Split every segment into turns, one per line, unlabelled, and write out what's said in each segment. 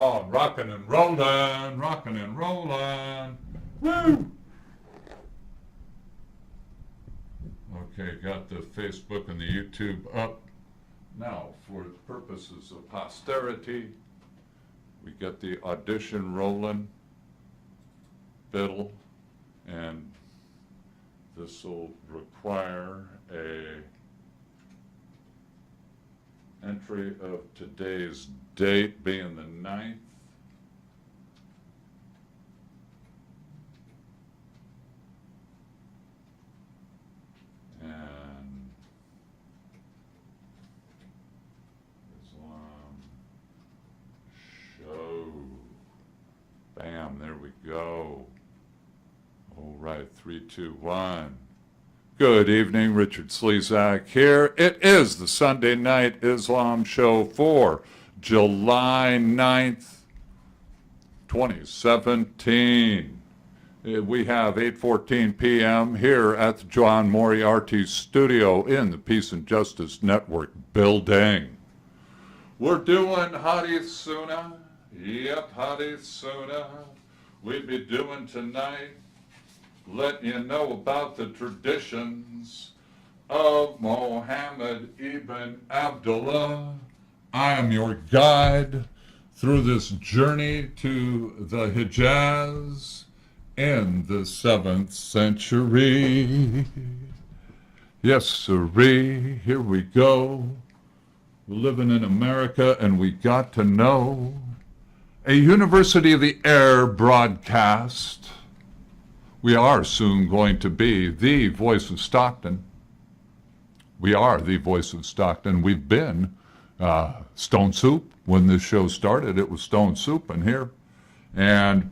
Oh, rocking and rolling, rocking and rolling. Woo! Okay, got the Facebook and the YouTube up. Now, for the purposes of posterity, we got the audition rolling, fiddle, and this will require a entry of today's date being the 9th. And Islam show. Bam, there we go. All right, 3, 2, 1. Good evening, Richard Slezak here. It is the Sunday Night Islam Show for July 9th, 2017. We have 8:14 p.m. here at the John Moriarty Studio in the Peace and Justice Network building. We're doing Hadith Sunnah. Yep, Hadith Sunnah. We'd be doing tonight, letting you know about the traditions of Muhammad ibn Abdullah. I am your guide through this journey to the Hijaz in the 7th century. Yes, sirree, here we go. We're living in America and we got to know. A University of the Air broadcast. We are soon going to be the voice of Stockton. We are the voice of Stockton. We've been Stone Soup. When this show started, it was Stone Soup in here. And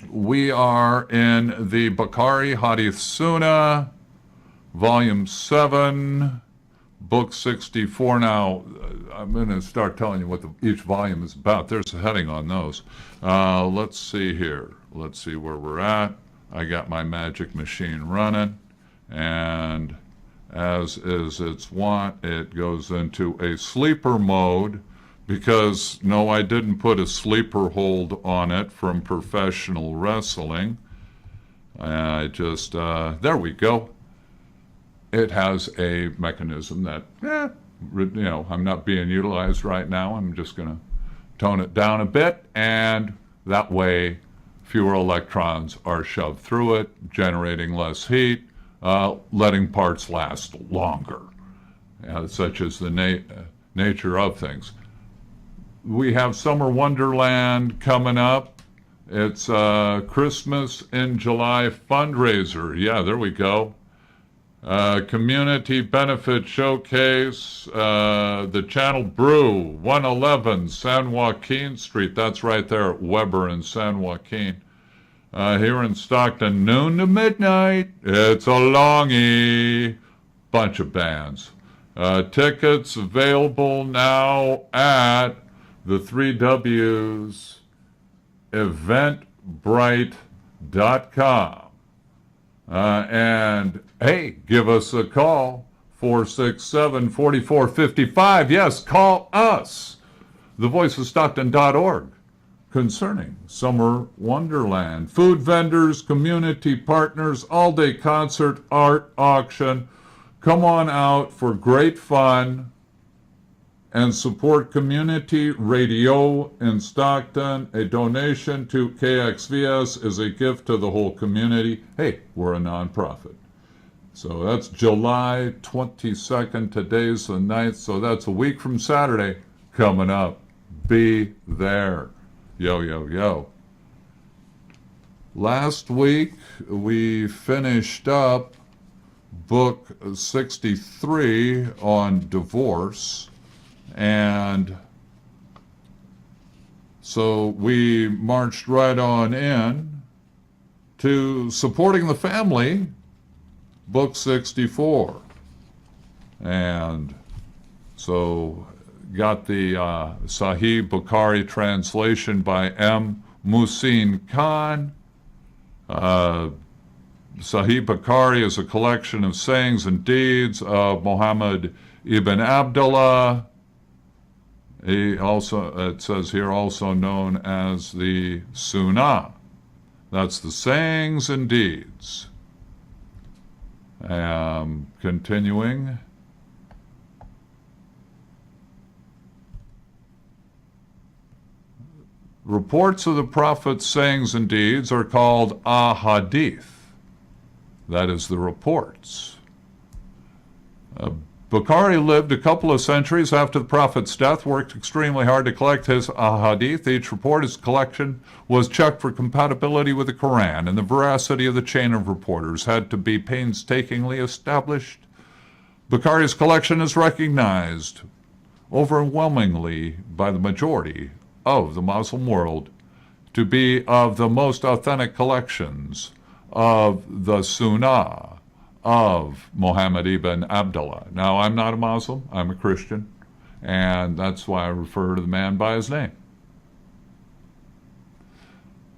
we are in the Bukhari Hadith Sunnah, Volume 7, Book 64. Now, I'm going to start telling you what each volume is about. There's a heading on those. Let's see here. Let's see where we're at. I got my magic machine running, and as is its wont, it goes into a sleeper mode because, no, I didn't put a sleeper hold on it from professional wrestling. I just, there we go. It has a mechanism that, I'm not being utilized right now. I'm just going to tone it down a bit, and that way fewer electrons are shoved through it, generating less heat, letting parts last longer, such as the nature of things. We have Summer Wonderland coming up. It's Christmas in July fundraiser. Yeah, there we go. Community Benefit Showcase, the Channel Brew, 111 San Joaquin Street. That's right there at Weber and San Joaquin. Here in Stockton, noon to midnight. It's a longie. Bunch of bands. Tickets available now at the 3Ws, eventbrite.com. And hey, give us a call, 467-4455. Yes, call us, thevoiceofstockton.org, concerning Summer Wonderland. Food vendors, community partners, all-day concert, art, auction. Come on out for great fun and support community radio in Stockton. A donation to KXVS is a gift to the whole community. Hey, we're a nonprofit. So that's July 22nd. Today's the 9th, so that's a week from Saturday coming up. Be there. Yo, yo, yo. Last week, we finished up Book 63 on divorce. And so we marched right on in to Supporting the Family, Book 64. And so got the Sahih Bukhari translation by M. Muhsin Khan. Sahih Bukhari is a collection of sayings and deeds of Muhammad ibn Abdullah. it says here, also known as the Sunnah. That's the sayings and deeds. Continuing. Reports of the Prophet's sayings and deeds are called ahadith. That is the reports. Bukhari lived a couple of centuries after the Prophet's death, worked extremely hard to collect his ahadith. Each report, his collection, was checked for compatibility with the Quran, and the veracity of the chain of reporters had to be painstakingly established. Bukhari's collection is recognized overwhelmingly by the majority of the Muslim world to be of the most authentic collections of the Sunnah of Muhammad ibn Abdullah. Now, I'm not a Muslim, I'm a Christian, and that's why I refer to the man by his name.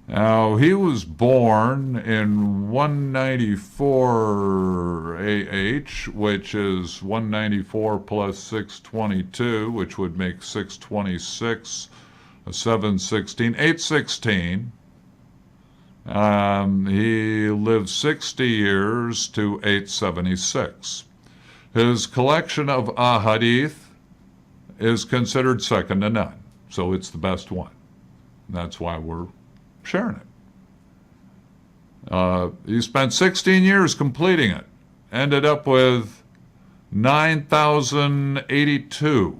Now, he was born in 194 AH, which is 194 plus 622, which would make 626, 716, 816. He lived 60 years to 876. His collection of ahadith is considered second to none, so it's the best one. That's why we're sharing it. He spent 16 years completing it, ended up with 9,082.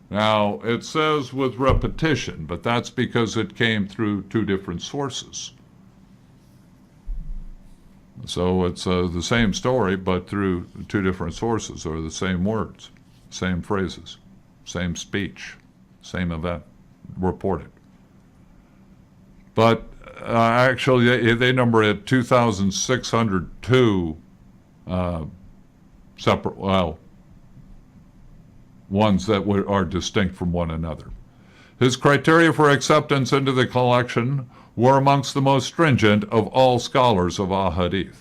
Now, it says with repetition, but that's because it came through two different sources. So it's the same story, but through two different sources, or the same words, same phrases, same speech, same event reported. But actually, they number it 2,602 separate, well, ones that are distinct from one another. His criteria for acceptance into the collection were amongst the most stringent of all scholars of ahadith.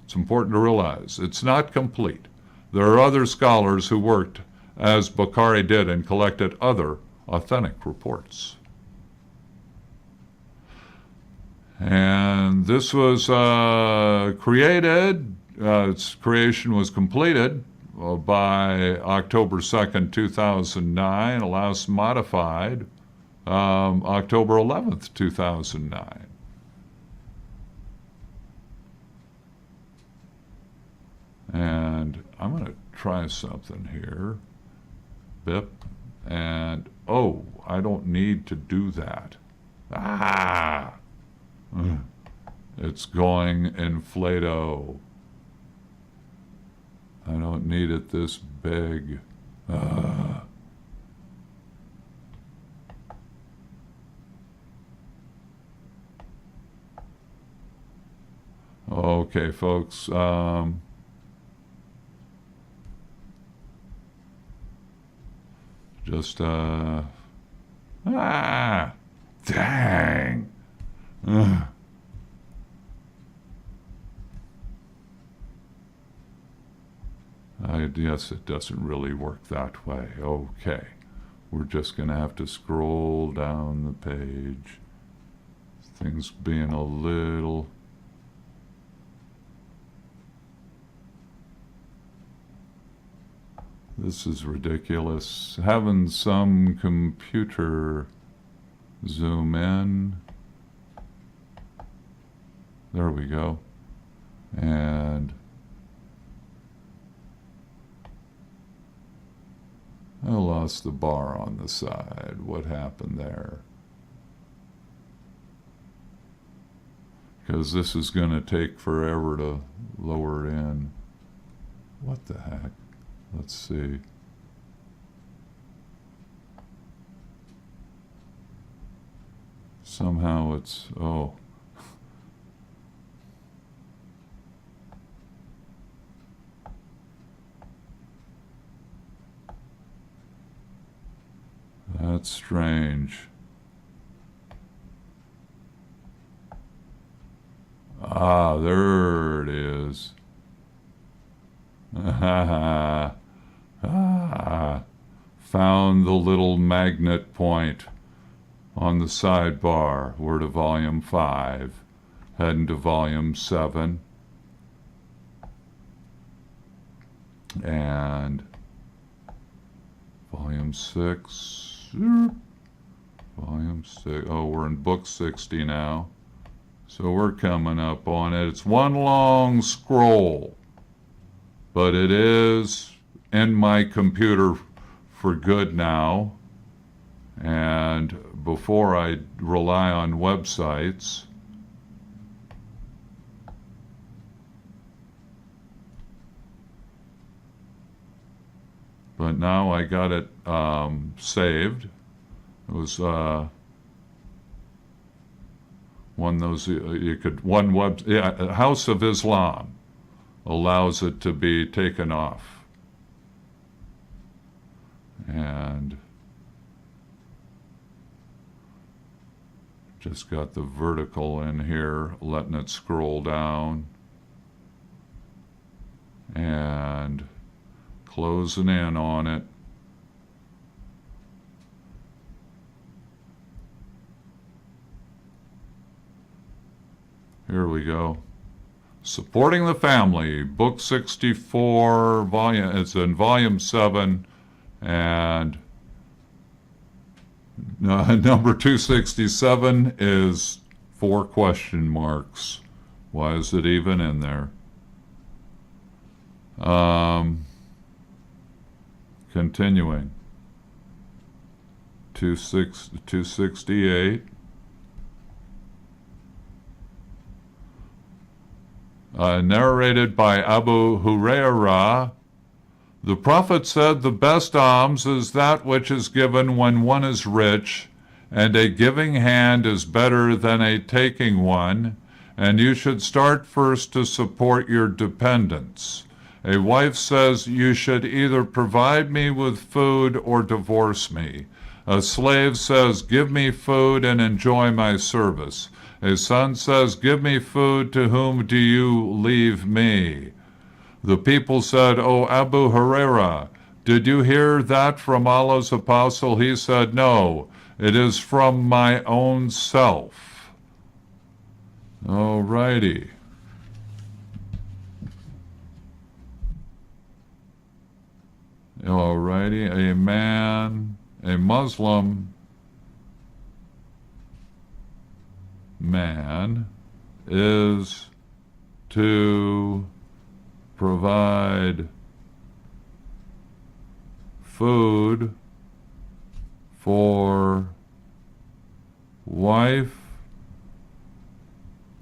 It's important to realize it's not complete. There are other scholars who worked as Bukhari did and collected other authentic reports. And this was created, its creation was completed by October 2nd, 2009, last modified October 11th, 2009. And I'm going to try something here. Bip. And, oh, I don't need to do that. Ah! It's going inflato. I don't need it this big. Okay, folks. Dang. Yes, it doesn't really work that way. Okay. We're just going to have to scroll down the page. Things being a little... This is ridiculous. Having some computer zoom in. There we go. And I lost the bar on the side. What happened there? Because this is going to take forever to lower in. What the heck? Let's see. Somehow it's, oh. That's strange. Ah, there it is. found the little magnet point on the sidebar. We're to volume 5, heading to volume 7. And volume 6, volume 6, oh, we're in book 60 now. So we're coming up on it. It's one long scroll, but it is in my computer for good now. And before I rely on websites, but now I got it saved. It was one of those you could House of Islam allows it to be taken off, and just got the vertical in here, letting it scroll down and closing in on it. Here we go. Supporting the Family, book 64, it's in volume 7, and number 267 is 4 question marks. Why is it even in there? Continuing. 268. Narrated by Abu Hurairah, the Prophet said, the best alms is that which is given when one is rich, and a giving hand is better than a taking one, and you should start first to support your dependents. A wife says, you should either provide me with food or divorce me. A slave says, give me food and enjoy my service. A son says, give me food, to whom do you leave me? The people said, O Abu Hurairah, did you hear that from Allah's apostle? He said, no, it is from my own self. All righty. All righty, a Muslim man is to provide food for wife,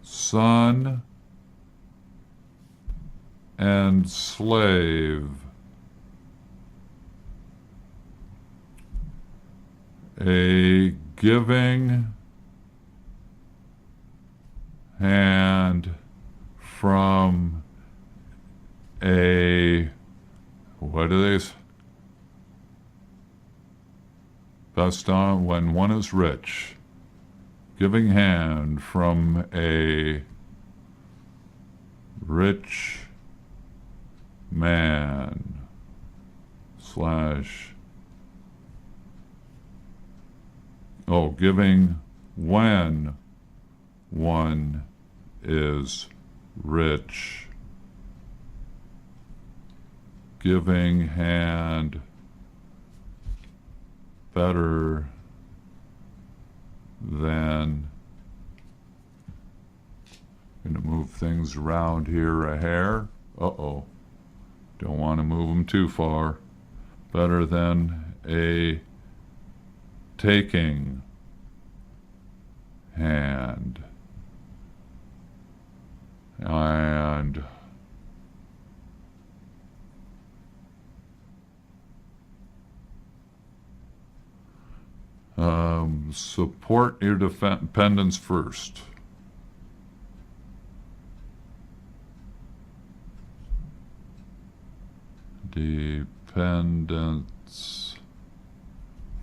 son, and slave. A giving hand from a, what are they? Best on when one is rich. Giving hand from a rich man / giving when one is rich. Giving hand better than, going to move things around here a hair. Uh-oh. Don't want to move them too far. Better than a taking hand. And support your dependents first. Dependents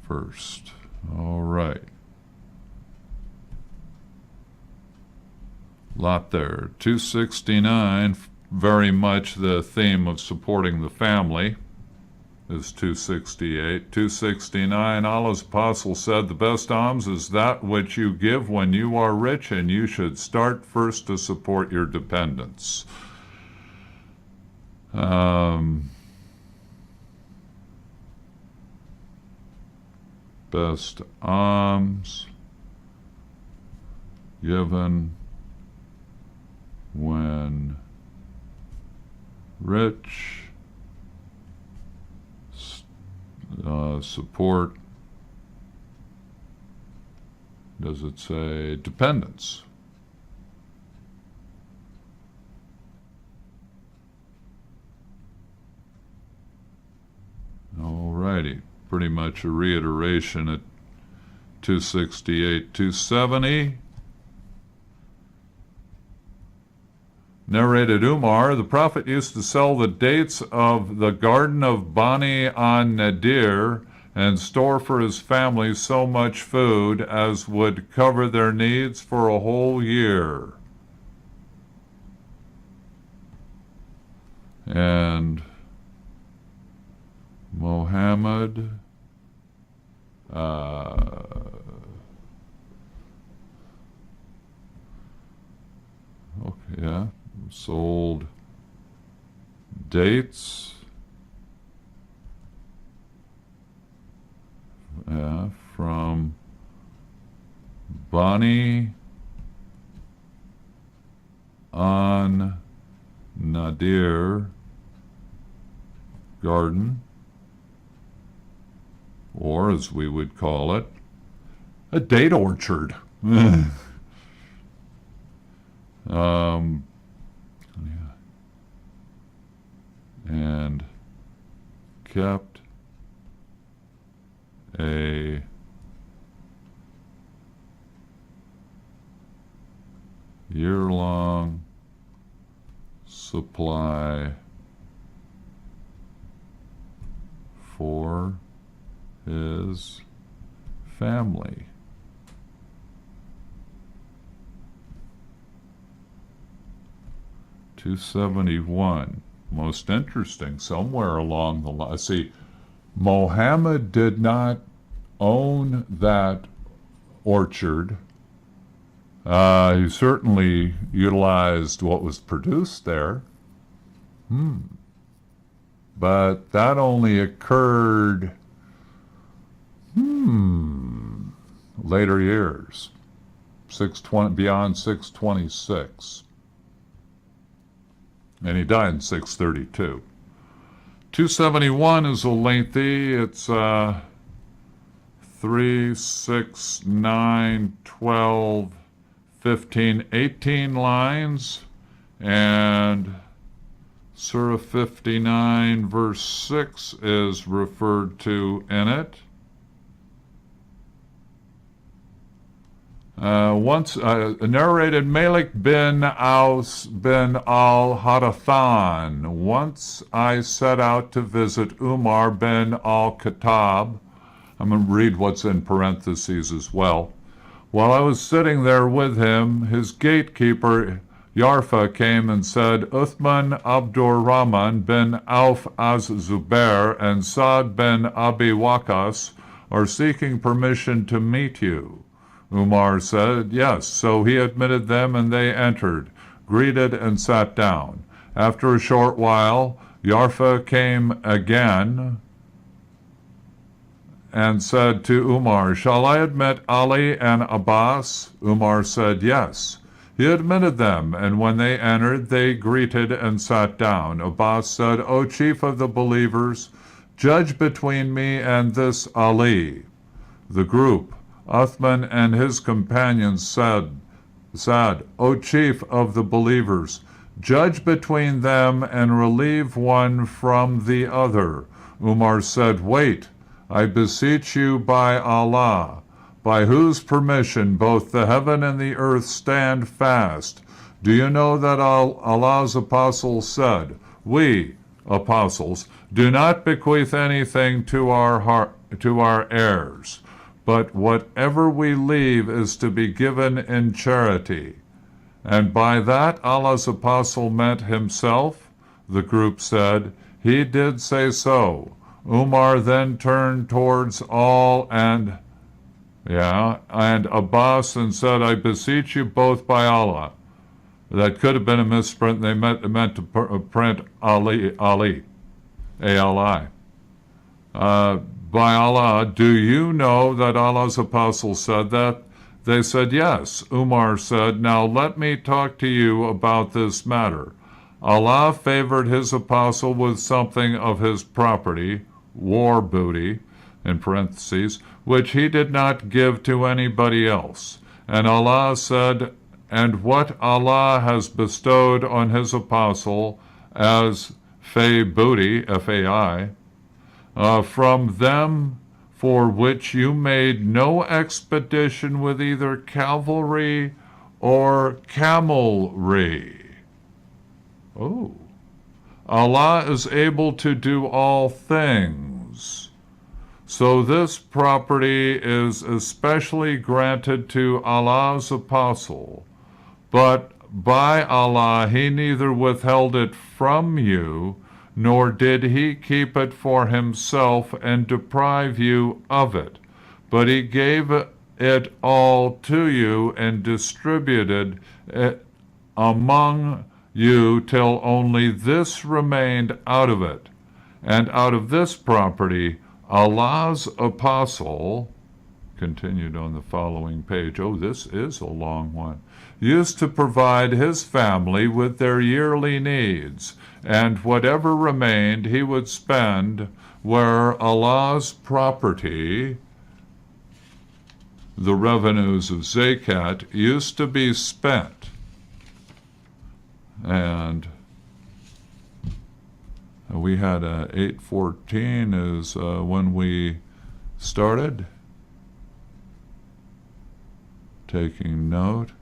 first. All right. Lot there. 269, very much the theme of supporting the family. is 268. 269, Allah's apostle said, the best alms is that which you give when you are rich, and you should start first to support your dependents. Best alms given when rich, support, does it say dependence? All righty, pretty much a reiteration at 268, 270. Narrated Umar, the Prophet used to sell the dates of the garden of Bani an-Nadir and store for his family so much food as would cover their needs for a whole year. And Muhammad sold dates from Bani an-Nadir garden, or as we would call it, a date orchard. And kept a year-long supply for his family. $271. Most interesting, somewhere along the line. See, Mohammed did not own that orchard. He certainly utilized what was produced there. But that only occurred later years, 620, beyond 626. And he died in 632. 271 is a lengthy. It's 3, 6, 9, 12, 15, 18 lines. And Surah 59, verse 6 is referred to in it. Once narrated Malik bin Aus bin al-Harathan. Once I set out to visit Umar bin al-Khattab. I'm going to read what's in parentheses as well. While I was sitting there with him, his gatekeeper Yarfa came and said, Uthman Abdurrahman bin Auf az-Zubair and Saad bin Abi Waqas are seeking permission to meet you. Umar said, yes. So he admitted them, and they entered, greeted, and sat down. After a short while, Yarfa came again and said to Umar, shall I admit Ali and Abbas? Umar said, yes. He admitted them, and when they entered, they greeted and sat down. Abbas said, O chief of the believers, judge between me and this Ali. The group, Uthman and his companions said, O chief of the believers, judge between them and relieve one from the other. Umar said, wait, I beseech you by Allah, by whose permission both the heaven and the earth stand fast. Do you know that Allah's apostles said, we, apostles, do not bequeath anything to our heirs, but whatever we leave is to be given in charity. And by that Allah's apostle meant himself? The group said, he did say so. Umar then turned towards and Abbas and said, I beseech you both by Allah. That could have been a misprint. They meant to print Ali, A-L-I. By Allah, do you know that Allah's apostle said that? They said, yes. Umar said, now let me talk to you about this matter. Allah favored his apostle with something of his property, war booty, in parentheses, which he did not give to anybody else. And Allah said, and what Allah has bestowed on his apostle as fay booty, F-A-I, from them for which you made no expedition with either cavalry or camelry. Oh. Allah is able to do all things. So this property is especially granted to Allah's apostle, but by Allah he neither withheld it from you, nor did he keep it for himself and deprive you of it, but he gave it all to you and distributed it among you till only this remained out of it. And out of this property Allah's apostle, continued on the following page, oh, this is a long one, used to provide his family with their yearly needs, and whatever remained he would spend where Allah's property, the revenues of zakat, used to be spent. And we had 8:14 is when we started taking note.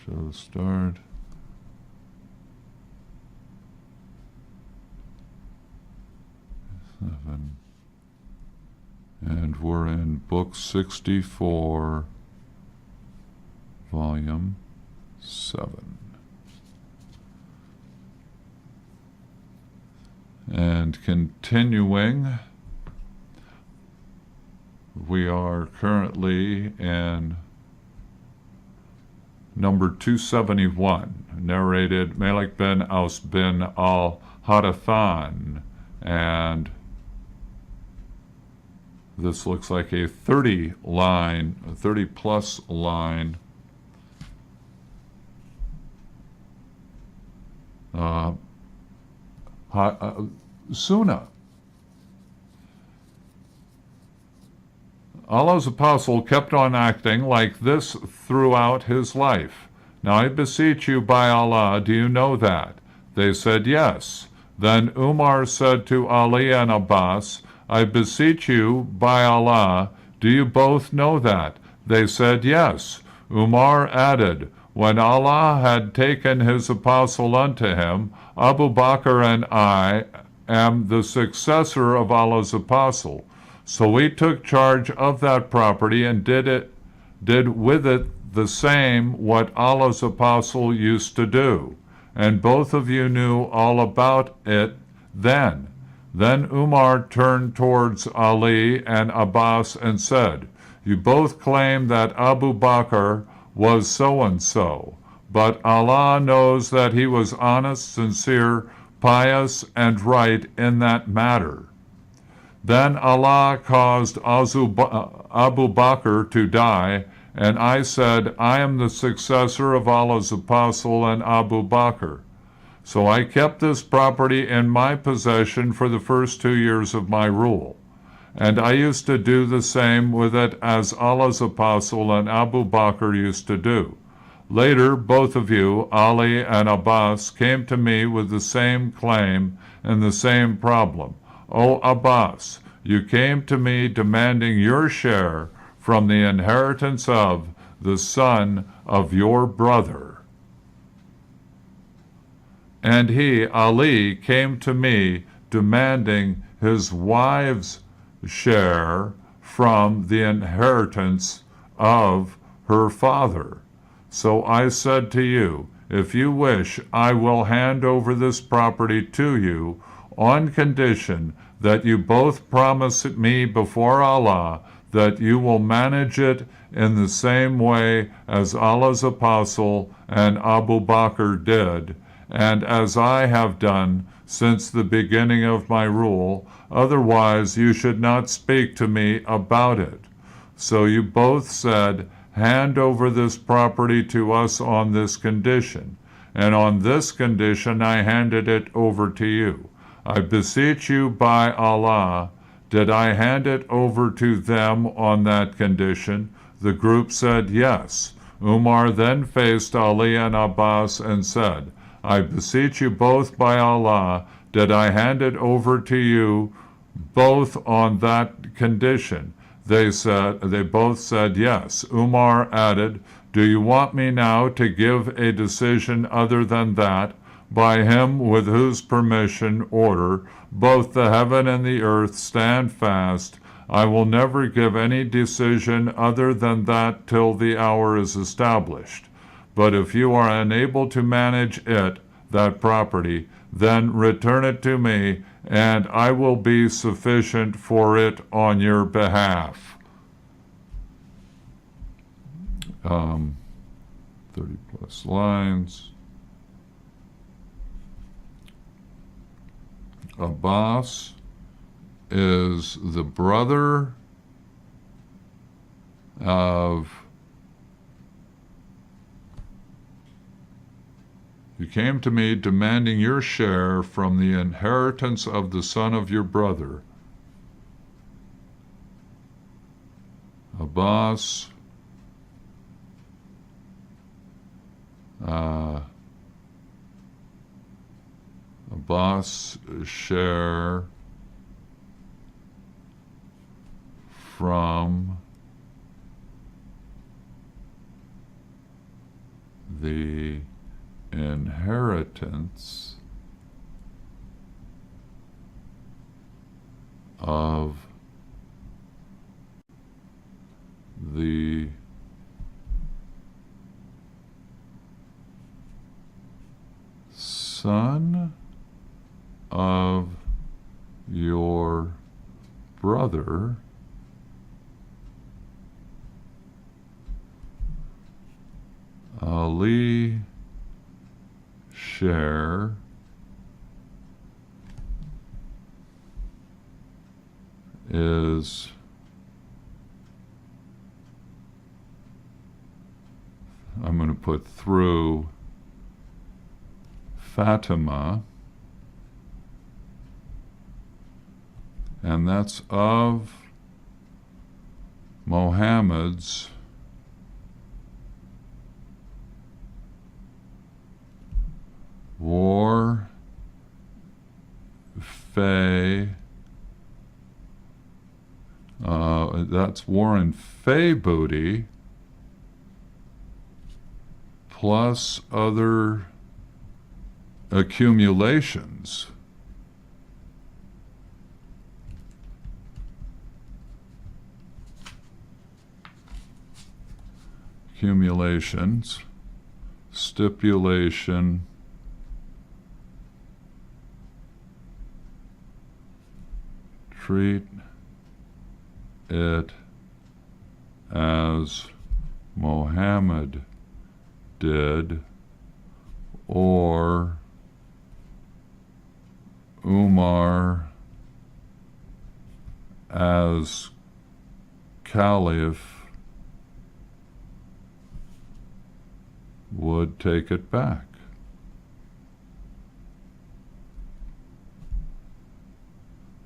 Show start. Seven. And we're in book 64, volume 7. And continuing, we are currently in number 271, narrated Malik bin Aus bin al-Hadathan, and this looks like a 30-plus line sunnah. Allah's apostle kept on acting like this throughout his life. Now I beseech you by Allah, do you know that? They said, yes. Then Umar said to Ali and Abbas, I beseech you by Allah, do you both know that? They said, yes. Umar added, when Allah had taken his apostle unto him, Abu Bakr and I am the successor of Allah's apostle. So we took charge of that property and did with it the same what Allah's apostle used to do. And both of you knew all about it then. Then Umar turned towards Ali and Abbas and said, you both claim that Abu Bakr was so-and-so, but Allah knows that he was honest, sincere, pious, and right in that matter. Then Allah caused Abu Bakr to die, and I said, I am the successor of Allah's apostle and Abu Bakr. So I kept this property in my possession for the first 2 years of my rule. And I used to do the same with it as Allah's apostle and Abu Bakr used to do. Later, both of you, Ali and Abbas, came to me with the same claim and the same problem. O Abbas, you came to me demanding your share from the inheritance of the son of your brother. And he, Ali, came to me demanding his wife's share from the inheritance of her father. So I said to you, if you wish, I will hand over this property to you on condition that you both promise me before Allah that you will manage it in the same way as Allah's apostle and Abu Bakr did, and as I have done since the beginning of my rule. Otherwise you should not speak to me about it. So you both said, hand over this property to us on this condition, and on this condition I handed it over to you. I beseech you by Allah, did I hand it over to them on that condition? The group said yes. Umar then faced Ali and Abbas and said, I beseech you both by Allah, did I hand it over to you both on that condition? They both said yes. Umar added, do you want me now to give a decision other than that, by him with whose permission order both the heaven and the earth stand fast? I will never give any decision other than that till the hour is established. But if you are unable to manage it, that property, then return it to me, and I will be sufficient for it on your behalf. 30 plus lines. Abbas is the brother of, you came to me demanding your share from the inheritance of the son of your brother. Abbas share from the inheritance of the son of your brother, Ali share is I'm going to put through Fatima, and that's of Mohammed's war fay, that's war and fay booty, plus other accumulations. Accumulations, stipulation, treat it as Mohammed did, or Umar as Caliph would take it back.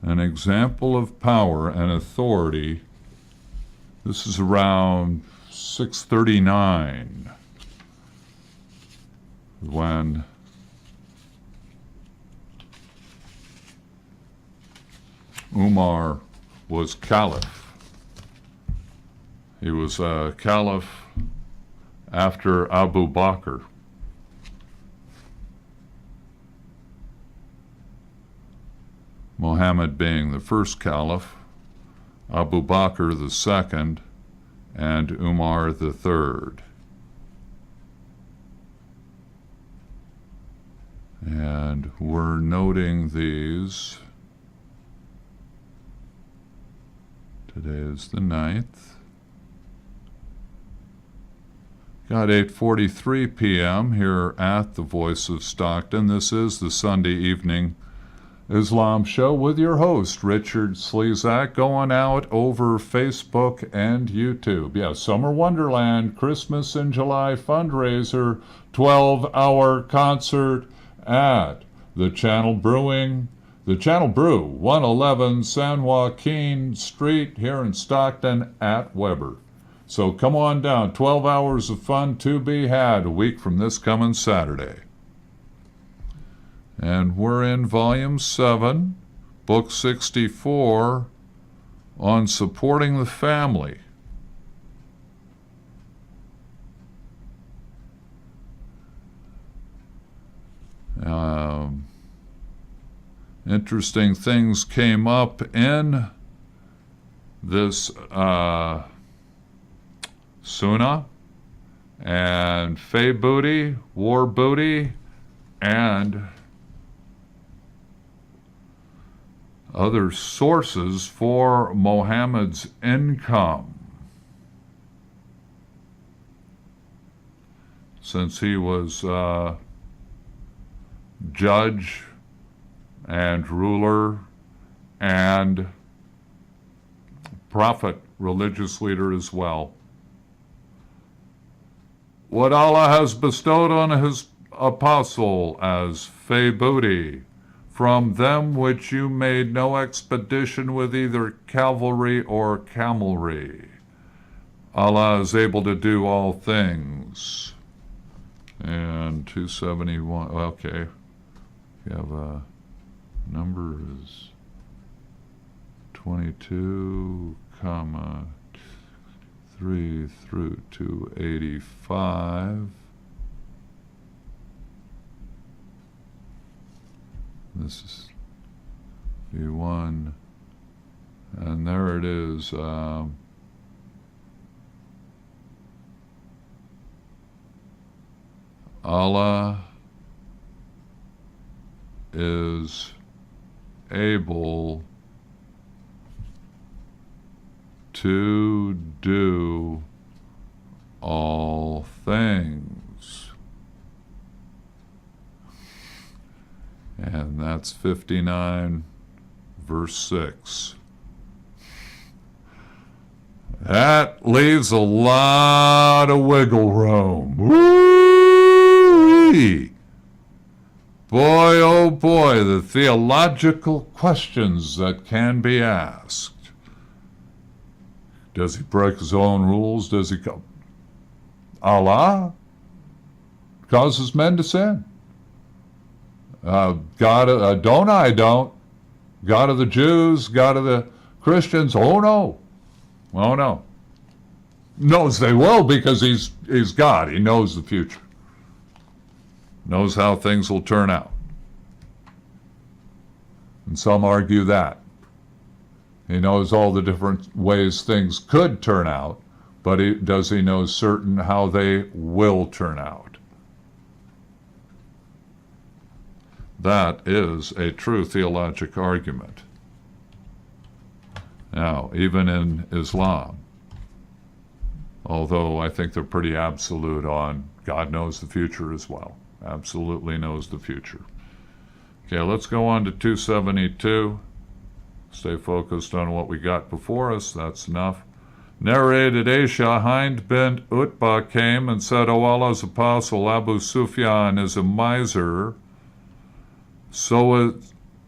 An example of power and authority. This is around 639 when Umar was caliph. He was a caliph after Abu Bakr. Muhammad being the first caliph, Abu Bakr the second, and Umar the third. And we're noting these. Today is the 9th. Got 8:43 p.m. here at the Voice of Stockton. This is the Sunday Evening Islam Show with your host, Richard Slezak, going out over Facebook and YouTube. Yeah, Summer Wonderland, Christmas in July fundraiser, 12-hour concert at the Channel Brew, 111 San Joaquin Street here in Stockton at Weber. So come on down, 12 hours of fun to be had a week from this coming Saturday. And we're in Volume 7, Book 64, on supporting the family. Interesting things came up in this Sunnah and Fey Booty, War Booty, and other sources for Mohammed's income. Since he was judge and ruler and prophet, religious leader as well. What Allah has bestowed on his apostle as Fey Booty, from them which you made no expedition with either cavalry or camelry. Allah is able to do all things. And 271, okay. You have a number is 22, 3 through 285. This is V1, and there it is. Allah is able to do all things. And that's 59, verse 6. That leaves a lot of wiggle room. Woo-wee! Boy, oh boy, the theological questions that can be asked. Does he break his own rules? Does he come? Allah causes men to sin. God, I don't. God of the Jews, God of the Christians, oh no. Oh no. Knows they will because he's God. He knows the future. Knows how things will turn out. And some argue that. He knows all the different ways things could turn out, but does he know certain how they will turn out? That is a true theologic argument. Now, even in Islam, although I think they're pretty absolute on God knows the future as well. Absolutely knows the future. Okay, let's go on to 272. Stay focused on what we got before us. That's enough. Narrated Aisha, Hind bint Utbah came and said, O Allah's apostle, Abu Sufyan is a miser. So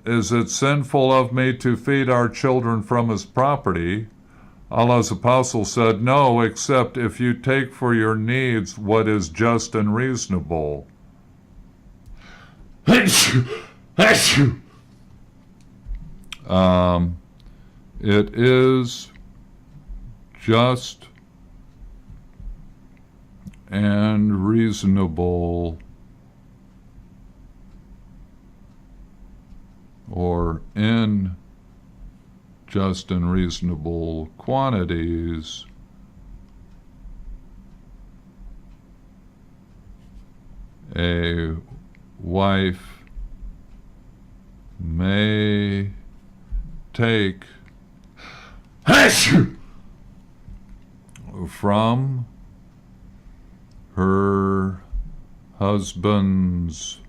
is it sinful of me to feed our children from his property? Allah's apostle said, no, except if you take for your needs what is just and reasonable. It is just and reasonable, or in just and reasonable quantities, a wife may take from her husband's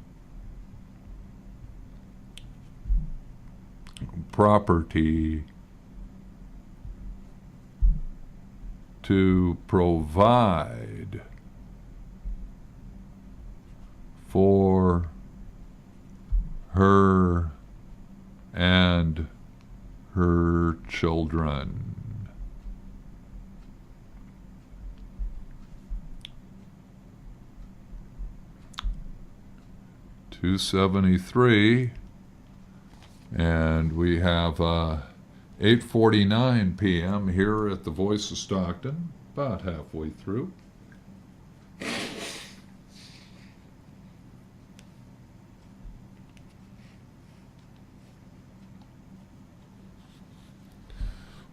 property to provide for her and her children. $273, and we have 8:49 p.m. here at the Voice of Stockton, about halfway through.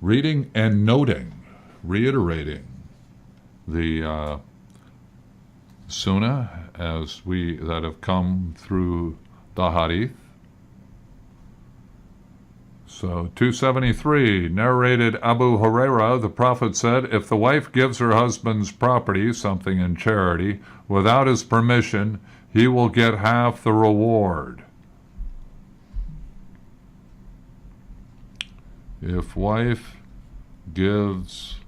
Reading and noting, reiterating the sunnah as we that have come through the hadith. So 273, narrated Abu Huraira, the Prophet said, if the wife gives her husband's property, something in charity, without his permission, he will get half the reward. If wife gives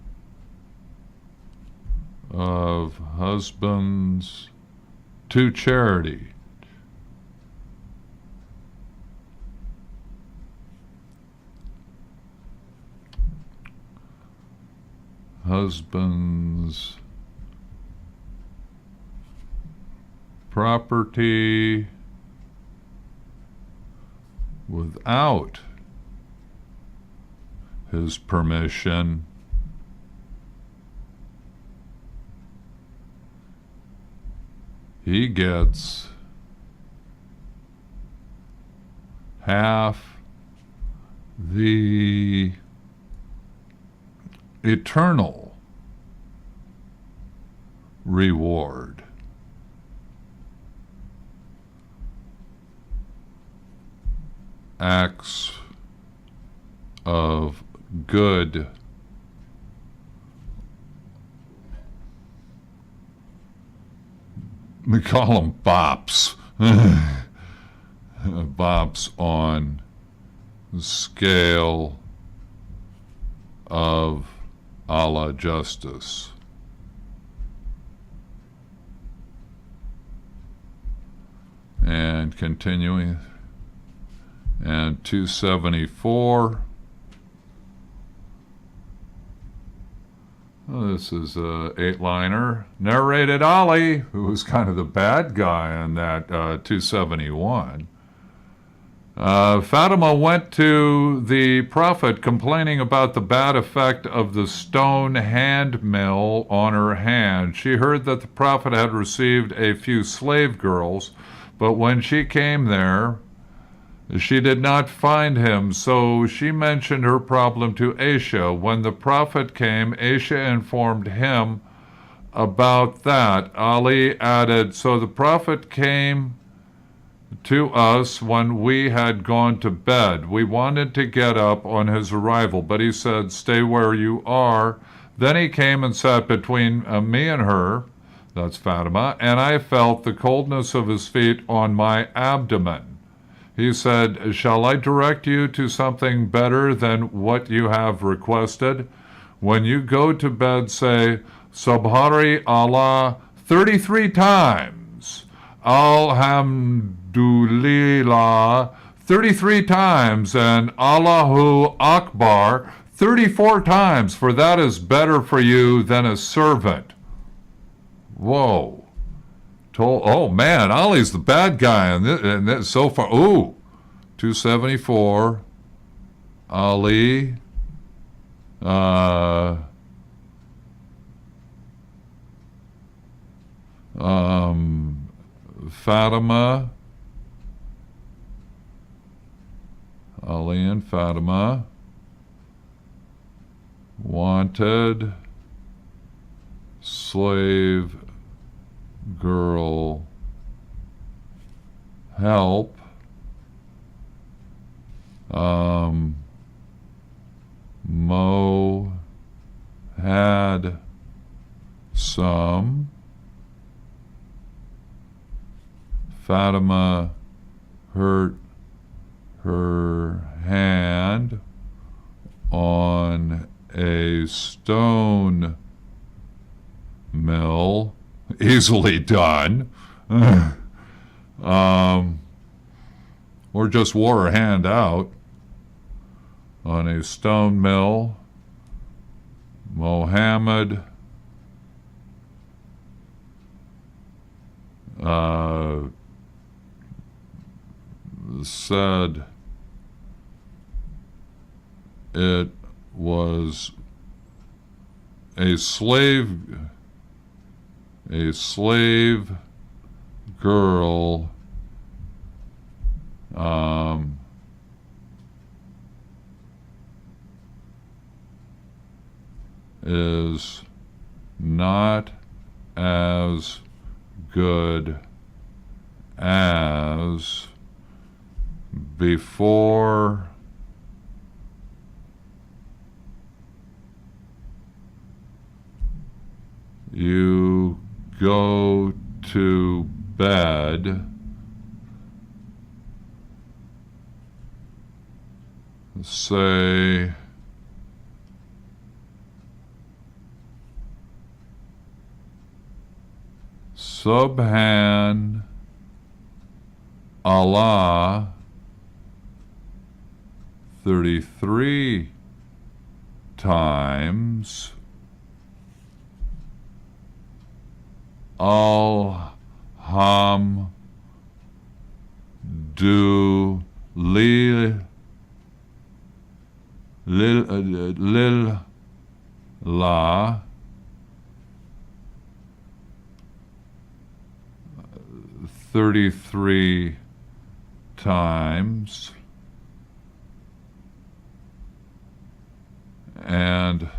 of husbands to charity, husband's property without his permission, he gets half the eternal reward. Acts of good we call them bops. Bops on the scale of Allah justice. And continuing, and 274. This is a 8-liner. Narrated Ali, who was kind of the bad guy in that 271. Fatima went to the Prophet complaining about the bad effect of the stone hand mill on her hand. She heard that the Prophet had received a few slave girls, but when she came there, she did not find him, so she mentioned her problem to Aisha. When the Prophet came, Aisha informed him about that. Ali added, so the Prophet came to us when we had gone to bed. We wanted to get up on his arrival, but he said, stay where you are. Then he came and sat between me and her, that's Fatima, and I felt the coldness of his feet on my abdomen. He said, shall I direct you to something better than what you have requested? When you go to bed, say, Subhari Allah 33 times. Alhamdulillah 33 times. And Allahu Akbar 34 times, for that is better for you than a servant. Whoa. Oh man, Ali's the bad guy, and this so far. Ooh, 274. Ali. Fatima. Ali and Fatima wanted slave girl help Mo had some. Fatima hurt her hand on a stone mill. Easily done. Or just wore her hand out on a stone mill. Mohammed said it was a slave girl is not as good as before you go to bed. Say, Subhan Allah 33 times. Alhamdulillah 33 times. And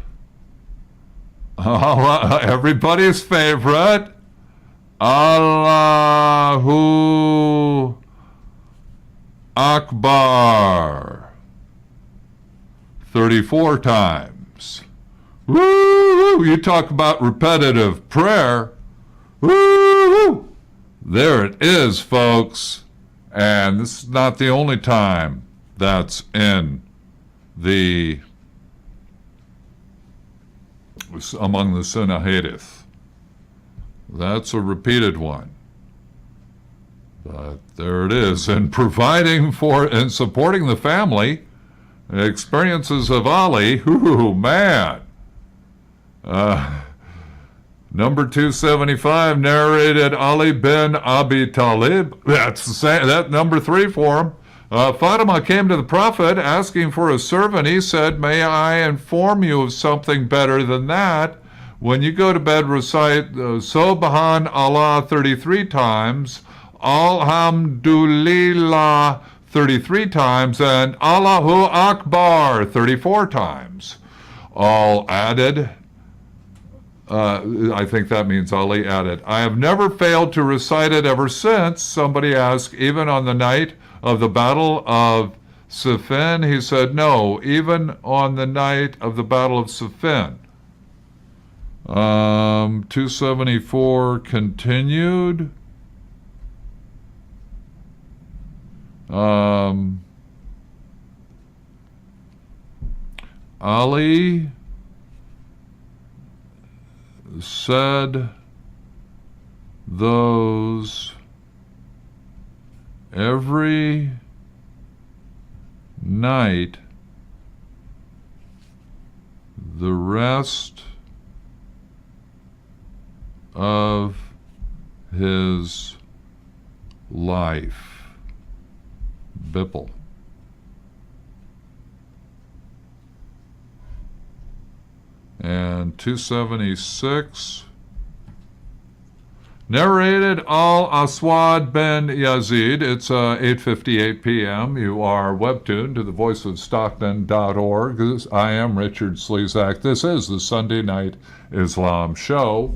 everybody's favorite, Allahu Akbar 34 times. Woo! You talk about repetitive prayer. Woo! There it is, folks. And this is not the only time that's in the among the Sunnah Hadith. That's a repeated one. But there it is. And providing for and supporting the family, experiences of Ali. Ooh, man. Number 275, narrated Ali bin Abi Talib. That's the same, that number 3 for him. Fatima came to the Prophet asking for a servant. He said, may I inform you of something better than that? When you go to bed, recite Subhan Allah 33 times, Alhamdulillah 33 times, and Allahu Akbar 34 times. All added. I think that means Ali added. I have never failed to recite it ever since. Somebody asked, even on the night of the Battle of Siffin? He said, no, even on the night of the Battle of Siffin. 274 continued. Ali said those every night the rest of his life. Bipple. And 276, narrated Al-Aswad bin Yazid. It's 8:58 p.m. You are webtuned to the voiceofstockton.org. I am Richard Slezak. This is the Sunday Night Islam Show.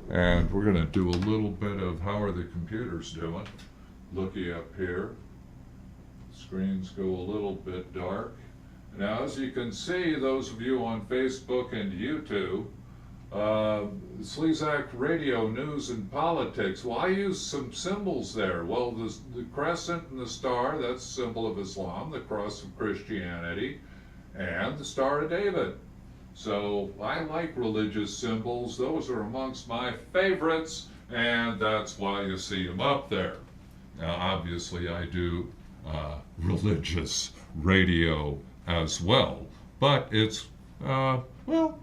And we're going to do a little bit of how are the computers doing. Looky up here. Screens go a little bit dark. Now, as you can see, those of you on Facebook and YouTube, Slezak Radio News and Politics. Well, I use some symbols there. Well, the crescent and the star, that's a symbol of Islam, the cross of Christianity, and the Star of David. So I like religious symbols. Those are amongst my favorites, and that's why you see them up there. Now, obviously, I do religious radio as well, but it's, well,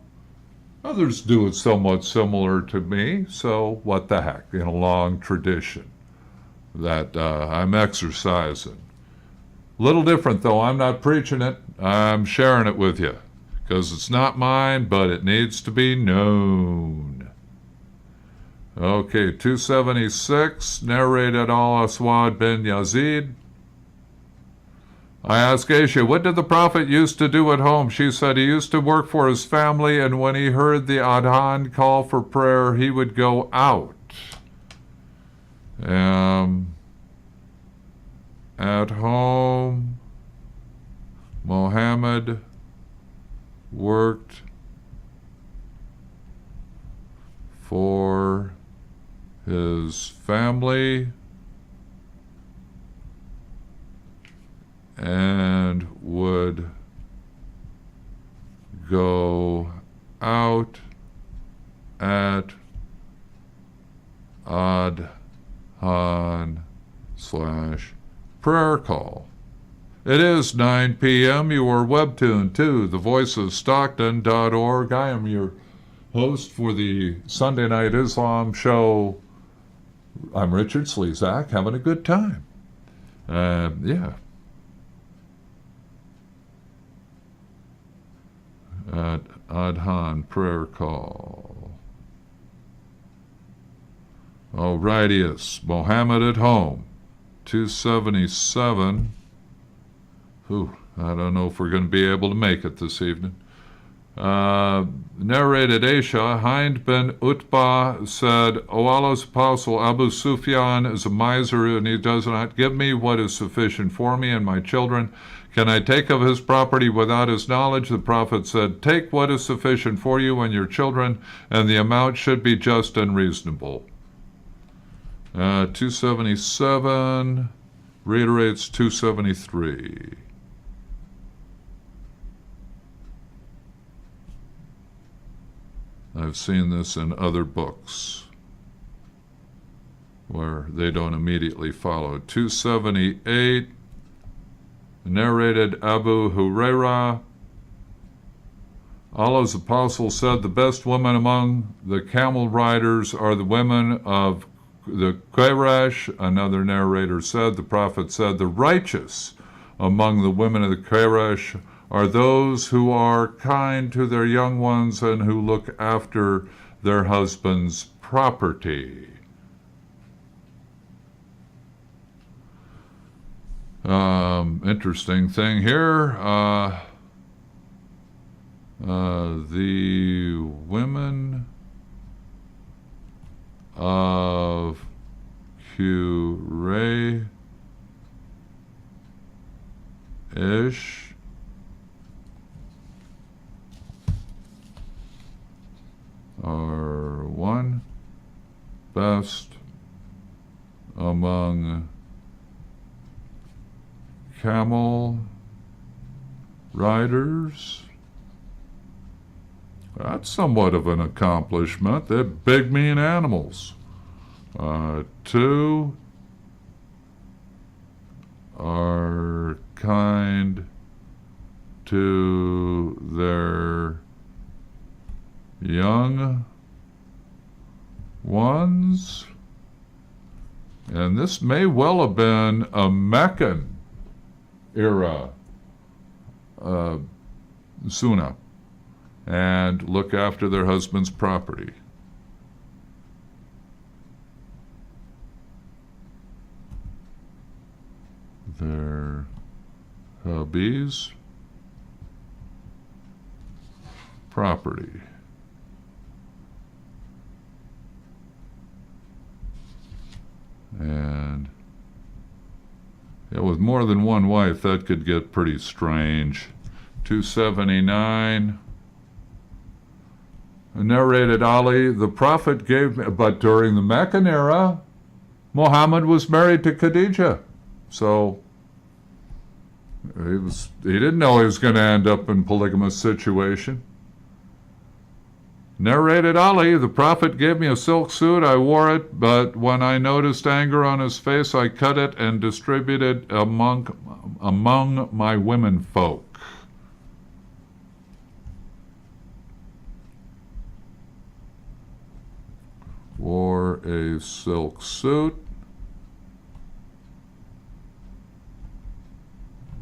others do it somewhat similar to me, so what the heck, in a long tradition that I'm exercising. A little different though, I'm not preaching it, I'm sharing it with you, because it's not mine, but it needs to be known. Okay, 276, narrated Al-Aswad bin Yazid. I asked Aisha, what did the Prophet used to do at home? She said he used to work for his family, and when he heard the adhan call for prayer, he would go out. At home, Muhammad worked for his family and would go out at adhan/prayer call. It is 9 p.m. You are webtuned to thevoiceofstockton.org. I am your host for the Sunday Night Islam show. I'm Richard Slezak, having a good time. Yeah. At adhan prayer call. Alrighty, Mohammed at home. 277. Ooh, I don't know if we're going to be able to make it this evening. Narrated Aisha, Hind bin Utbah said, O Allah's apostle, Abu Sufyan is a miser and he does not give me what is sufficient for me and my children. Can I take of his property without his knowledge? The Prophet said, take what is sufficient for you and your children, and the amount should be just and reasonable. 277 reiterates 273. I've seen this in other books where they don't immediately follow. 278, narrated Abu Hurairah. Allah's apostle said, the best women among the camel riders are the women of the Quraysh. Another narrator said, the Prophet said, the righteous among the women of the Quraysh are those who are kind to their young ones and who look after their husband's property. Interesting thing here. The women of Quraysh are one best among camel riders. That's somewhat of an accomplishment. They're big, mean animals. 2 are kind to their young ones. And this may well have been a Meccan era sunnah, and look after their husband's property. Their hubby's property. And yeah, with more than one wife, that could get pretty strange. 279. Narrated Ali, the Prophet gave me, but during the Meccan era, Muhammad was married to Khadijah. So he didn't know he was going to end up in a polygamous situation. Narrated Ali, the Prophet gave me a silk suit. I wore it, but when I noticed anger on his face, I cut it and distributed among my women folk. Wore a silk suit.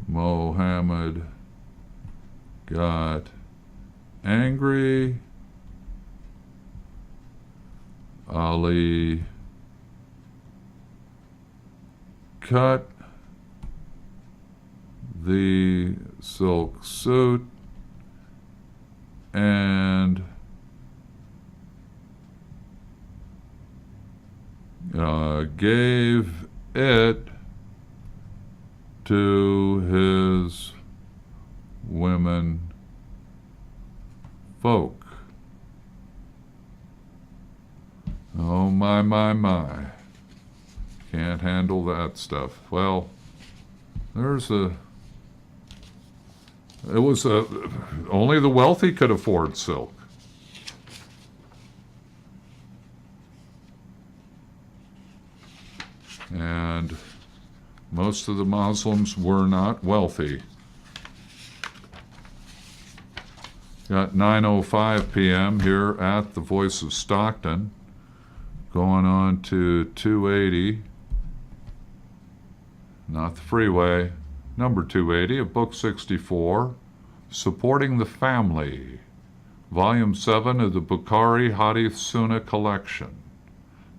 Muhammad got angry. Ali cut the silk suit and gave it to his women folk. Oh, my. Can't handle that stuff. Well, only the wealthy could afford silk. And most of the Muslims were not wealthy. Got 9:05 p.m. here at the Voice of Stockton. Going on to 280, not the freeway, number 280 of Book 64, Supporting the Family, Volume 7 of the Bukhari Hadith Sunnah Collection.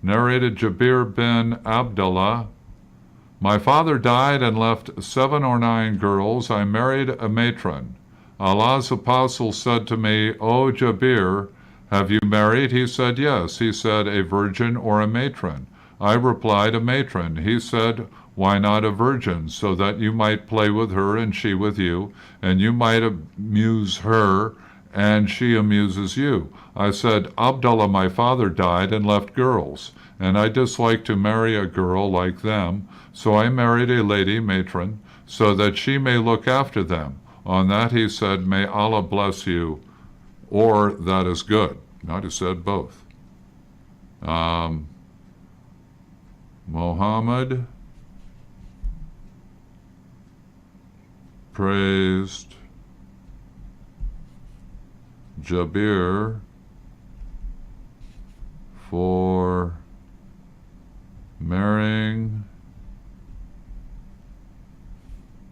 Narrated Jabir bin Abdullah. My father died and left 7 or 9 girls. I married a matron. Allah's apostle said to me, O Jabir, have you married? He said, yes. He said, a virgin or a matron? I replied, a matron. He said, why not a virgin, so that you might play with her and she with you, and you might amuse her and she amuses you. I said, Abdullah, my father died and left girls, and I dislike to marry a girl like them, so I married a lady matron, so that she may look after them. On that he said, may Allah bless you, or that is good. Not he said both. Muhammad praised Jabir for marrying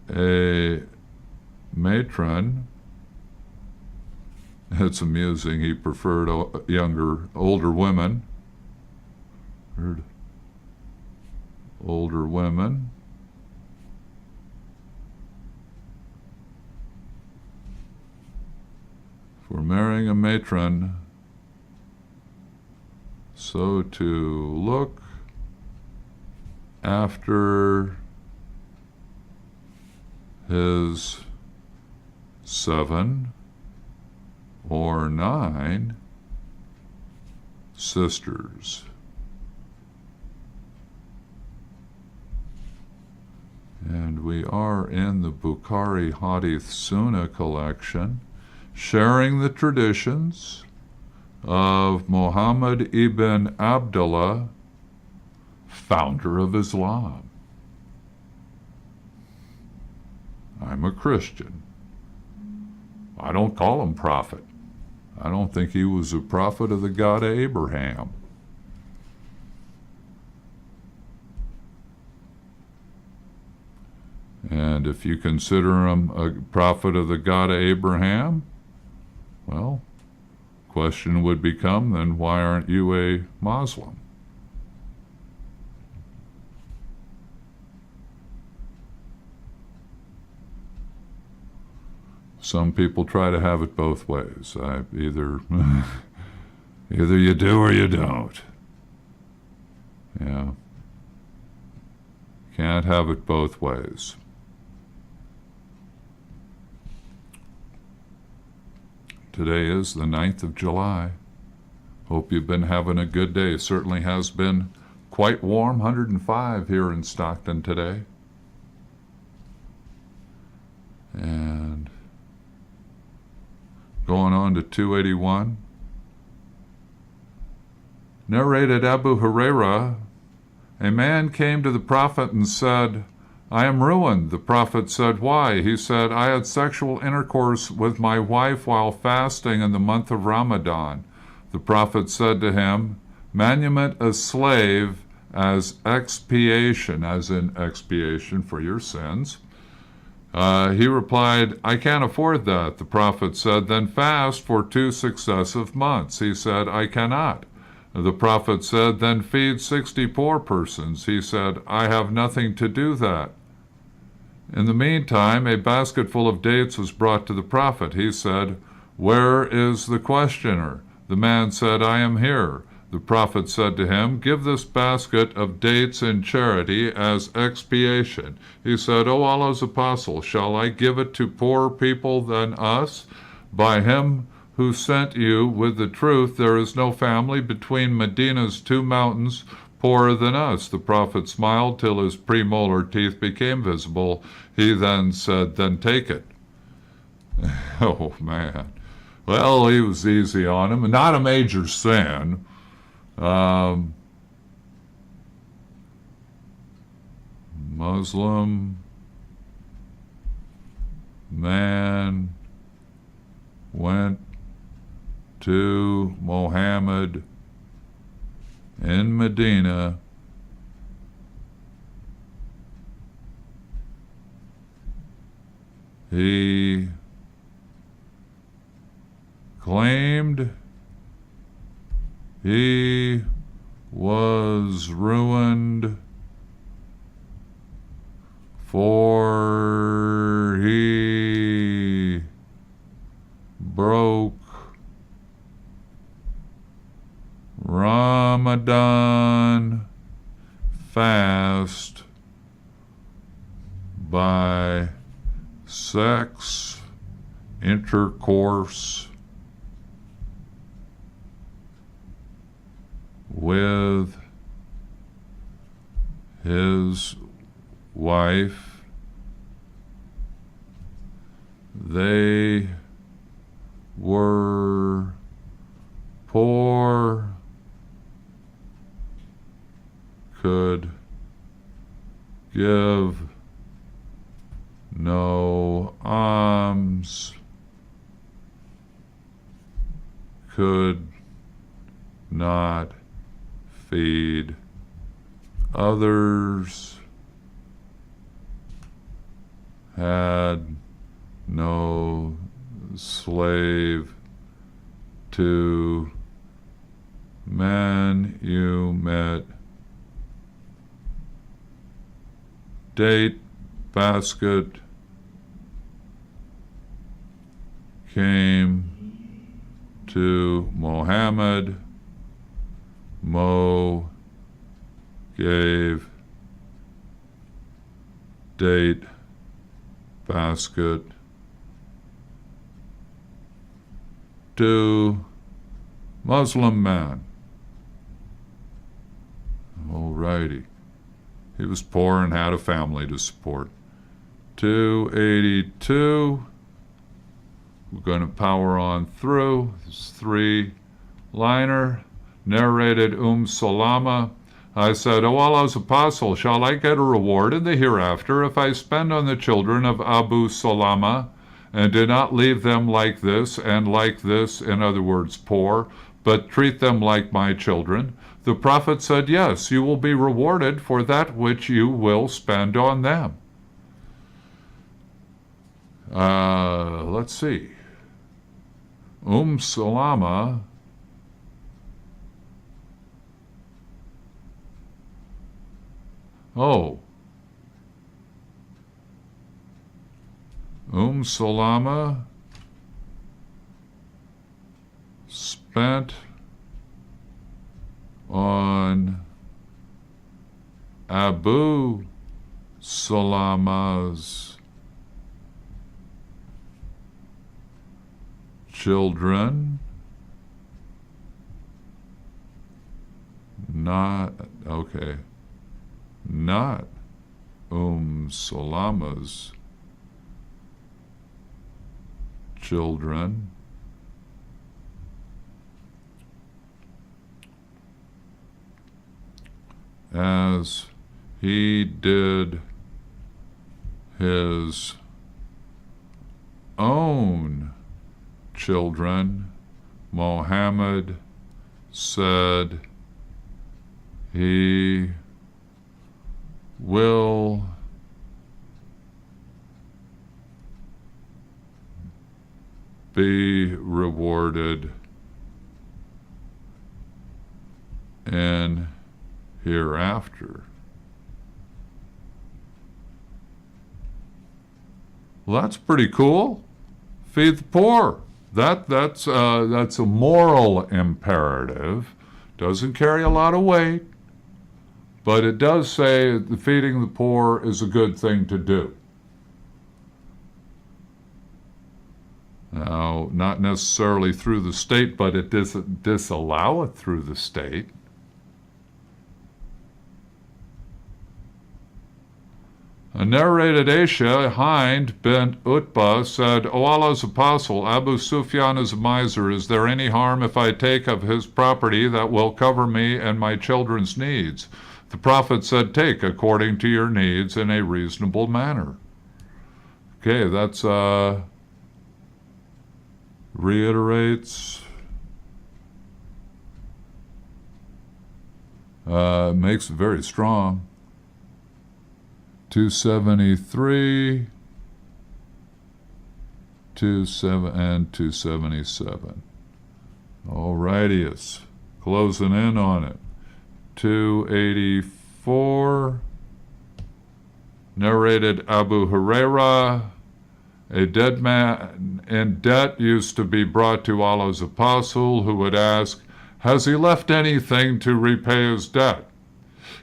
a matron. It's amusing. He preferred older women. Older women. For marrying a matron, so to look after his 7 or 9 sisters. And we are in the Bukhari Hadith Sunnah collection, sharing the traditions of Muhammad ibn Abdullah, founder of Islam. I'm a Christian. I don't call him prophet. I don't think he was a prophet of the God of Abraham. And if you consider him a prophet of the God of Abraham, well, question would become, then why aren't you a Muslim? Some people try to have it both ways. Either you do or you don't. Yeah. Can't have it both ways. Today is the 9th of July. Hope you've been having a good day. It certainly has been quite warm, 105 here in Stockton today. And going on to 281. Narrated Abu Huraira, a man came to the Prophet and said, I am ruined. The Prophet said, why? He said, I had sexual intercourse with my wife while fasting in the month of Ramadan. The Prophet said to him, manumit a slave as expiation, as in expiation for your sins. He replied, I can't afford that. The Prophet said, then fast for 2 successive months. He said, I cannot. The Prophet said, then feed 60 poor persons. He said, I have nothing to do that. In the meantime, a basket full of dates was brought to the Prophet. He said, where is the questioner? The man said, I am here. The Prophet said to him, give this basket of dates in charity as expiation. He said, O Allah's apostle, shall I give it to poorer people than us? By him who sent you with the truth, there is no family between Medina's 2 mountains poorer than us. The Prophet smiled till his premolar teeth became visible. He then said, then take it. Oh, man. Well, he was easy on him. Not a major sin. Muslim man went to Muhammad in Medina he claimed he was ruined, for he broke Ramadan fast by sex intercourse with his wife. They were poor, could give no alms, could not feed others, had no slave to man you met, date basket came to Muhammad. Mo gave date basket to Muslim man. Alrighty. He was poor and had a family to support. 282. We're going to power on through. This 3-liner. Narrated Salama. I said, O Allah's apostle, shall I get a reward in the hereafter if I spend on the children of Abu Salama and do not leave them like this and like this, in other words, poor, but treat them like my children? The Prophet said, yes, you will be rewarded for that which you will spend on them. Let's see. Salama. Oh. Salama spent on Abu Salama's children, not, okay, not Salama's children, as he did his own children. Muhammad said he will be rewarded in hereafter. Well, that's pretty cool. Feed the poor. That's a moral imperative. Doesn't carry a lot of weight, but it does say that feeding the poor is a good thing to do. Now, not necessarily through the state, but it doesn't disallow it through the state. A narrated Aisha Hind bint Utbah said, O Allah's apostle, Abu Sufyan is a miser. Is there any harm if I take of his property that will cover me and my children's needs? The Prophet said, take according to your needs in a reasonable manner. Okay, that's reiterates, makes it very strong. 273, 277. All righty-us. Closing in on it. 284. Narrated Abu Huraira. A dead man in debt used to be brought to Allah's apostle, who would ask, has he left anything to repay his debt?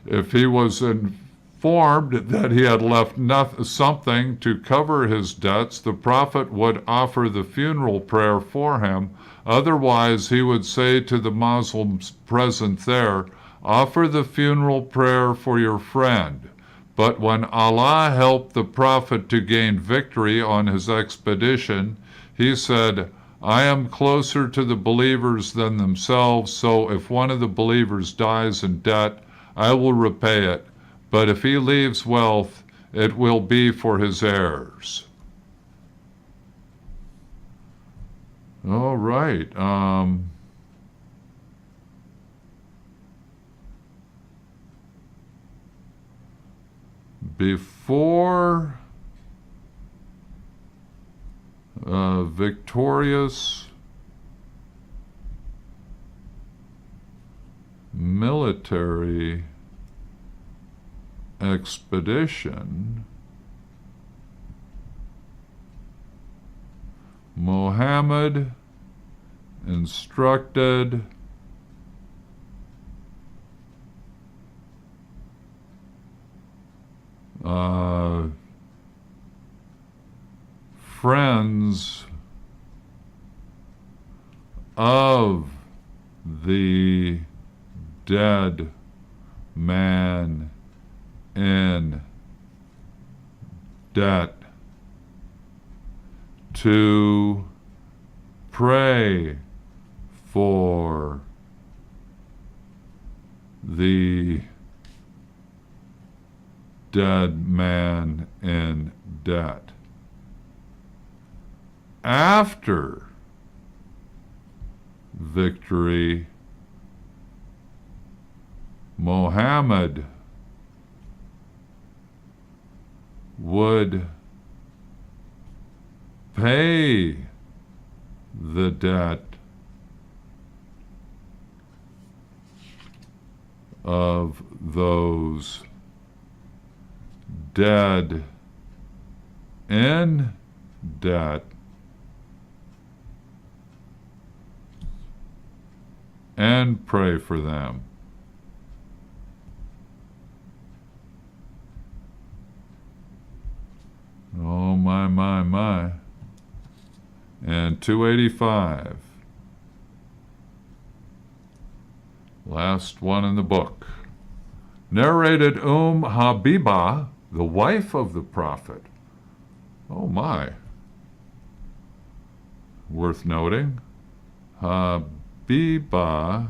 If he was informed that he had left something to cover his debts, the Prophet would offer the funeral prayer for him. Otherwise, he would say to the Muslims present there, offer the funeral prayer for your friend. But when Allah helped the Prophet to gain victory on his expedition, he said, I am closer to the believers than themselves, so if one of the believers dies in debt, I will repay it. But if he leaves wealth, it will be for his heirs. All right. Before victorious military expedition, Muhammad instructed friends of the dead man in debt to pray for the dead man in debt. After victory, Muhammad would pay the debt of those dead in debt and pray for them. my. And 285. Last one in the book. Narrated Habibah, the wife of the prophet. Oh my. Worth noting. Habibah,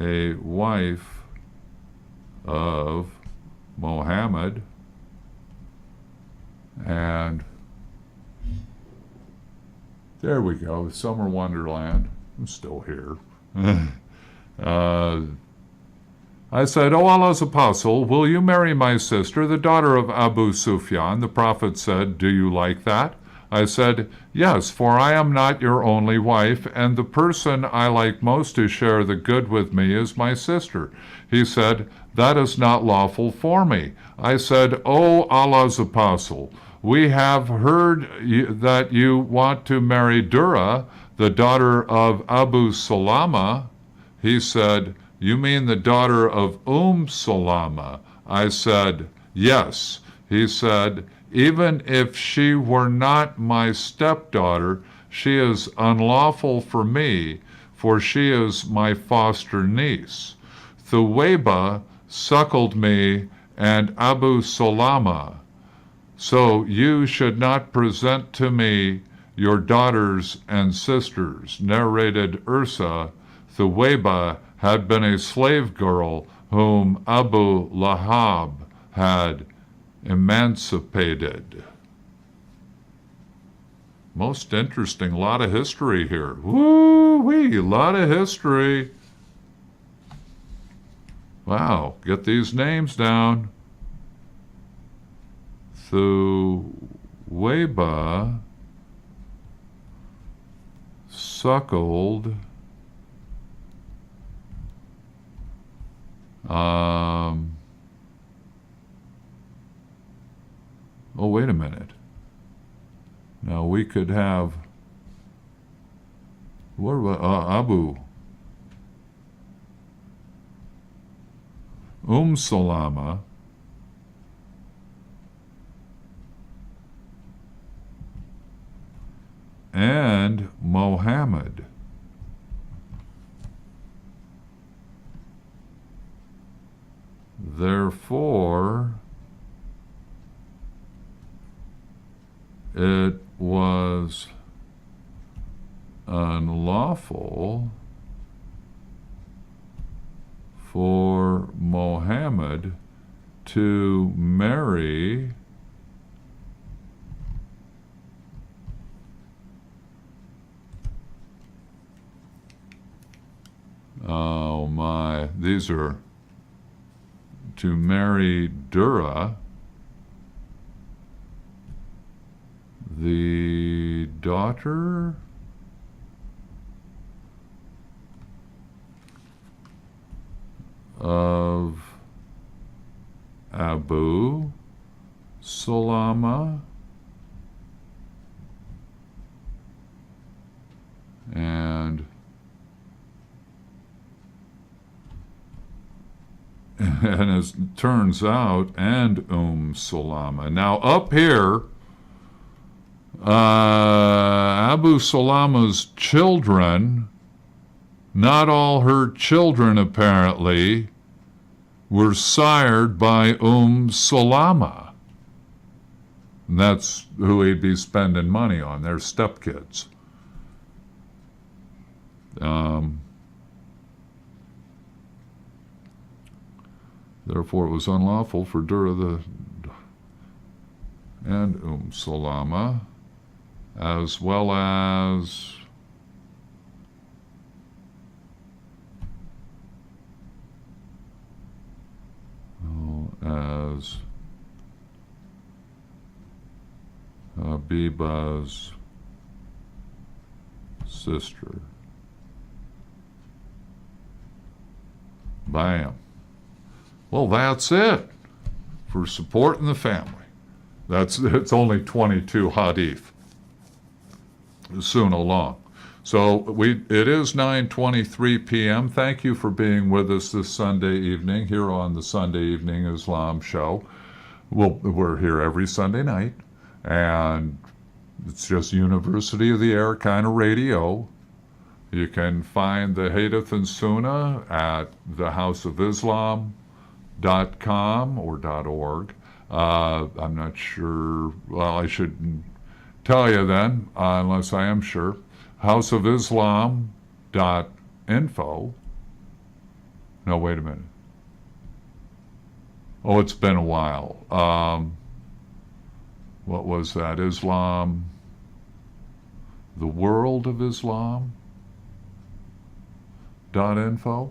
a wife of Muhammad, and there we go, Summer Wonderland. I'm still here. I said, O Allah's apostle, will you marry my sister, the daughter of Abu Sufyan? The prophet said, do you like that? I said, yes, for I am not your only wife, and the person I like most to share the good with me is my sister. He said, that is not lawful for me. I said, O Allah's apostle, we have heard that you want to marry Dura, the daughter of Abu Salama. He said, you mean the daughter of Salama? I said, yes. He said, even if she were not my stepdaughter, she is unlawful for me, for she is my foster niece. Thuwayba suckled me and Abu Salama. So you should not present to me your daughters and sisters. Narrated Ursa, Thuwayba had been a slave girl whom Abu Lahab had emancipated. Most interesting, lot of history here. Woo-wee, lot of history. Wow, get these names down. Thuwayba suckled oh, wait a minute. Now we could have, what about Abu Salama and Muhammad. Therefore, it was unlawful for Muhammad to marry oh my, these are to marry Dura, the daughter of Abu Salama and as it turns out, and Salama. Now up here, Abu Salama's children, not all her children apparently, were sired by Salama. And that's who he'd be spending money on, their stepkids. Therefore, it was unlawful for Dura and Salama, as well as Habibah's sister. Bam. Well, that's it for supporting the family. It's only 22 hadith. Soon along. So it is 9:23 p.m. Thank you for being with us this Sunday evening here on the Sunday Evening Islam Show. we're here every Sunday night, and it's just University of the Air kind of radio. You can find the Hadith and Sunnah at thehouseofislam.com or .org. I'm not sure. Well, I shouldn't tell you then, unless I am sure. houseofislam.info. No, wait a minute. Oh, it's been a while. What was that? Islam, the world of Islam .info.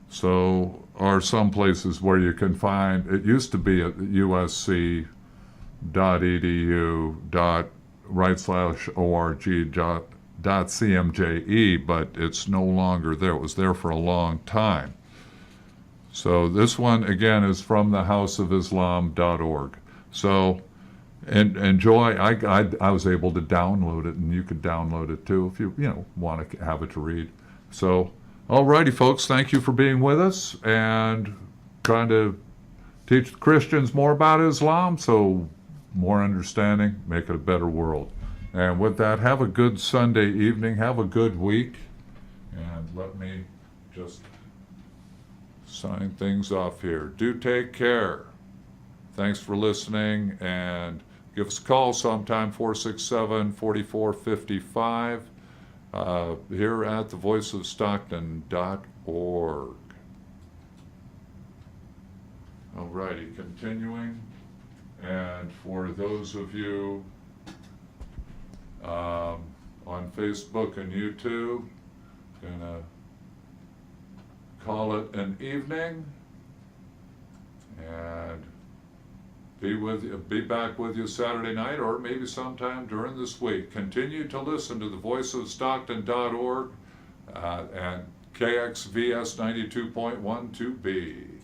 So are some places where you can find, it used to be at usc.edu.right/org.cmje, but it's no longer there. It was there for a long time. So this one, again, is from thehouseofislam.org. So enjoy. I was able to download it, and you could download it too if you want to have it to read. So, alrighty, folks, thank you for being with us and trying to teach Christians more about Islam, so more understanding, make it a better world. And with that, have a good Sunday evening, have a good week, and let me just sign things off here. Do take care. Thanks for listening, and give us a call sometime, 467-4455, here at thevoiceofstockton.org. Alrighty, continuing. And for those of you on Facebook and YouTube, gonna call it an evening, and be back with you Saturday night, or maybe sometime during this week. Continue to listen to the voiceofstockton.org and KXVS 92.1 2B.